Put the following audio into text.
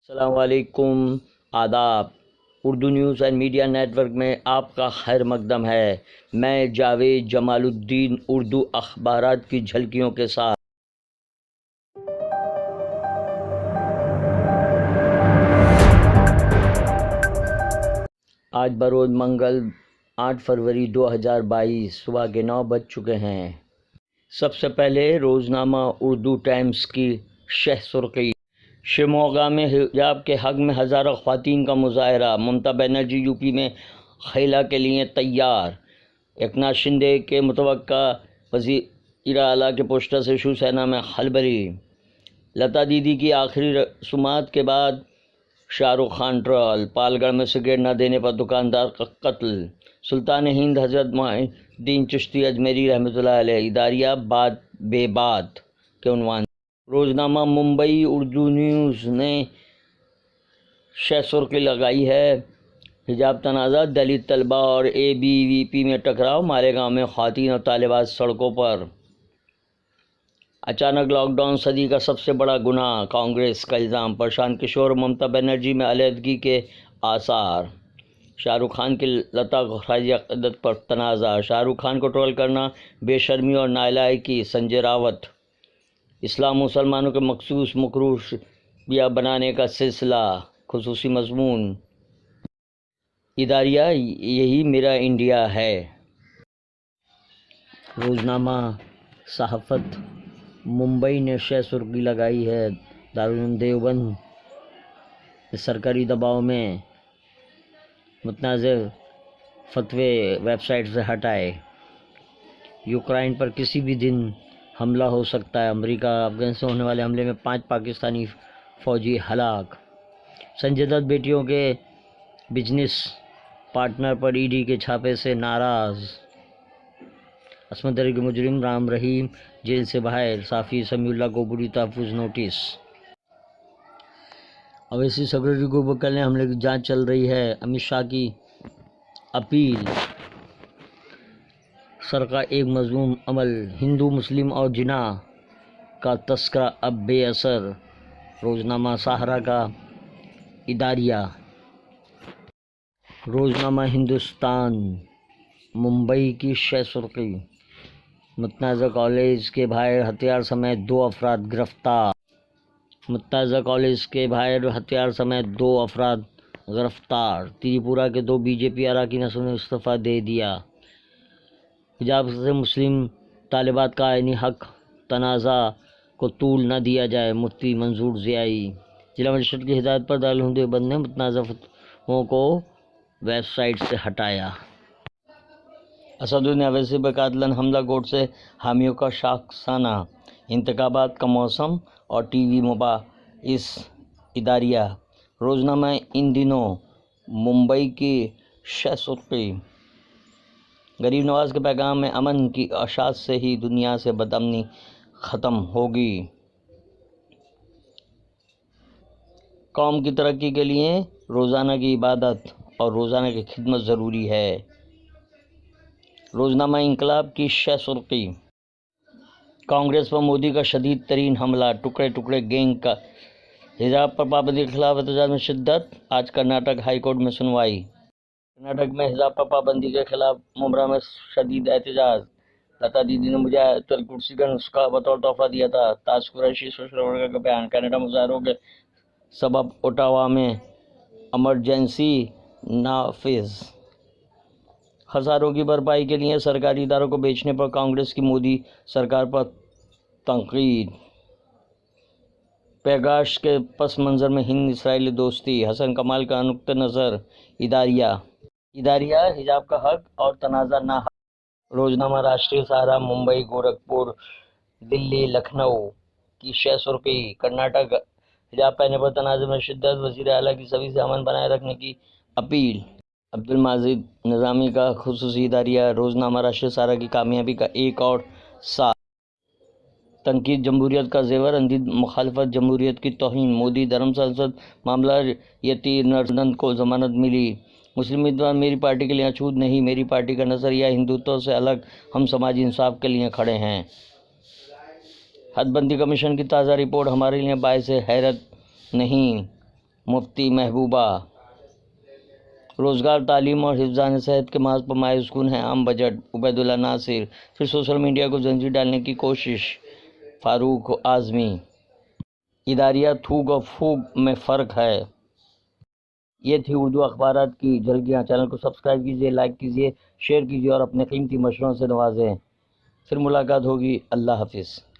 السلام علیکم، آداب۔ Urdu news and media network میں آپ کا خیر مقدم ہے۔ میں جاوید جمال الدین اردو اخبارات کی جھلکیوں کے ساتھ۔ آج بروز منگل 8 فروری 2022 صبح کے 9 بج چکے ہیں۔ سب سے پہلے روزنامہ اردو ٹائمز کی شہ سرخی۔ شیموگا میں حجاب کے حق میں ہزاروں خواتین کا مظاہرہ۔ ممتا بنرجی یو پی میں خلا کے لیے تیار۔ ایکناتھ شندے کے متوقع وزیر اعلیٰ کے پوسٹر سے شیو سینا میں خلبلی۔ لتا دیدی کی آخری رسومات کے بعد شاہ رخ خان ٹرول۔ پال گڑھ میں سگریٹ نہ دینے پر دکاندار کا قتل۔ سلطان ہند حضرت معین الدین چشتی اجمیری رحمۃ اللہ علیہ اداریہ بات بے بات کے عنوان۔ روزنامہ ممبئی اردو نیوز نے شہ سرخی لگائی ہے، حجاب تنازع، دلت طلبہ اور اے بی وی پی میں ٹکراؤ، مالیگاؤں میں خواتین اور طالبات سڑکوں پر۔ اچانک لاک ڈاؤن صدی کا سب سے بڑا گناہ، کانگریس کا الزام۔ پرشانت کشور اور ممتا بنرجی میں علیحدگی کے آثار۔ شاہ رخ خان کی لتا خراج عقیدت پر تنازع۔ شاہ رخ خان کو ٹرول کرنا بے شرمی اور نالائقی، سنجے راوت۔ اسلام مسلمانوں کے مخصوص مکروہ بنانے کا سلسلہ، خصوصی مضمون۔ اداریہ یہی میرا انڈیا ہے۔ روزنامہ صحافت ممبئی نے شہ سرخی لگائی ہے، دارالعلوم دیوبند سرکاری دباؤ میں متنازع فتوے ویب سائٹ سے ہٹائے۔ یوکرائن پر کسی بھی دن حملہ ہو سکتا ہے، امریکہ افغانستان ہونے والے حملے میں 5 پاکستانی فوجی ہلاک۔ سنجے دت بیٹیوں کے بزنس پارٹنر پر ای ڈی کے چھاپے سے ناراض۔ عصمت دری کے مجرم رام رحیم جیل سے باہر، صحافی سمیع اللہ کو بری تحفظ نوٹس۔ اویسی سیکورٹی گروپ پر کل حملے کی جانچ چل رہی ہے، امت شاہ کی اپیل۔ سرقہ ایک مذموم عمل، ہندو مسلم اور جناح کا تذکرہ اب بے اثر۔ روزنامہ سہارا کا اداریہ۔ روزنامہ ہندوستان ممبئی کی شہ سرخی، متنازع کالج کے باہر ہتھیار سمیت 2 افراد گرفتار۔ متنازع کالج کے باہر ہتھیار سمیت 2 افراد گرفتار۔ تریپورہ کے 2 بی جے پی اراکینوں نے استعفیٰ دے دیا۔ حجاب سے مسلم طالبات کا آئینی حق، تنازع کو طول نہ دیا جائے، مفتی منظور ضیائی۔ ضلع مجسٹریٹ کی ہدایت پر دارالعلوم دیوبند نے متنازع فتووں کو ویب سائٹ سے ہٹایا۔ اسدالدین اویسی پر قاتلانہ حملہ، گوڈسے حامیوں کا شاخسانہ۔ انتخابات کا موسم اور ٹی وی مباحث۔ اداریہ۔ روزنامہ ان دنوں ممبئی کی شہ سرخی، غریب نواز کے پیغام میں امن کی اشاعت سے ہی دنیا سے بد امنی ختم ہوگی۔ قوم کی ترقی کے لیے روزانہ کی عبادت اور روزانہ کی خدمت ضروری ہے۔ روزنامہ انقلاب کی شہ سرخی، کانگریس پر مودی کا شدید ترین حملہ، ٹکڑے ٹکڑے گینگ کا۔ حجاب پر پابندی کے خلاف احتجاج میں شدت، آج کرناٹک ہائی کورٹ میں سنوائی۔ کرناٹک میں حجاب پر پابندی کے خلاف ممبرا میں شدید احتجاج۔ لتا دیدی نے مجھے آیت الکرسی کا نسخہ بطور تحفہ دیا تھا، تاج قریشی سوشل ورکر کا بیان۔ کینیڈا مظاہروں کے سبب اوٹاوا میں ایمرجنسی نافذ۔ خساروں کی بھرپائی کے لیے سرکاری اداروں کو بیچنے پر کانگریس کی مودی سرکار پر تنقید۔ پیگاش کے پس منظر میں ہند اسرائیلی دوستی، حسن کمال کا نقطہ نظر۔ اداریہ۔ اداریہ حجاب کا حق اور تنازع نہ حق۔ روزنامہ راشٹریہ سہارا ممبئی، گورکھپور، دلی، لکھنؤ کی شہ سرخی، کرناٹک حجاب پہننے پر تنازع میں شدت، وزیر اعلیٰ کی سبھی سے امن بنائے رکھنے کی اپیل۔ عبدالماجد نظامی کا خصوصی اداریہ۔ روزنامہ راشٹریہ سہارا کی کامیابی کا ایک اور سال۔ تنقید جمہوریت کا زیور، اندھی مخالفت جمہوریت کی توہین۔ مودی دھرم سنسد معاملہ، یتی نرسندن کو ضمانت ملی۔ مسلم امیدوار میری پارٹی کے لیے اچھوت نہیں، میری پارٹی کا نظریہ ہندوتو سے الگ، ہم سماجی انصاف کے لیے کھڑے ہیں۔ حد بندی کمیشن کی تازہ رپورٹ ہمارے لیے باعث حیرت نہیں، مفتی محبوبہ۔ روزگار، تعلیم اور حفظان صحت کے محاذ پر مایوس کن ہے عام بجٹ، عبید اللہ ناصر۔ پھر سوشل میڈیا کو زنجیر ڈالنے کی کوشش، فاروق اعظمی۔ اداریہ تھوک اور پھوک میں فرق ہے۔ یہ تھی اردو اخبارات کی جھلکیاں۔ چینل کو سبسکرائب کیجیے، لائک کیجیے، شیئر کیجیے اور اپنے قیمتی مشوروں سے نوازیں۔ پھر ملاقات ہوگی۔ اللہ حافظ۔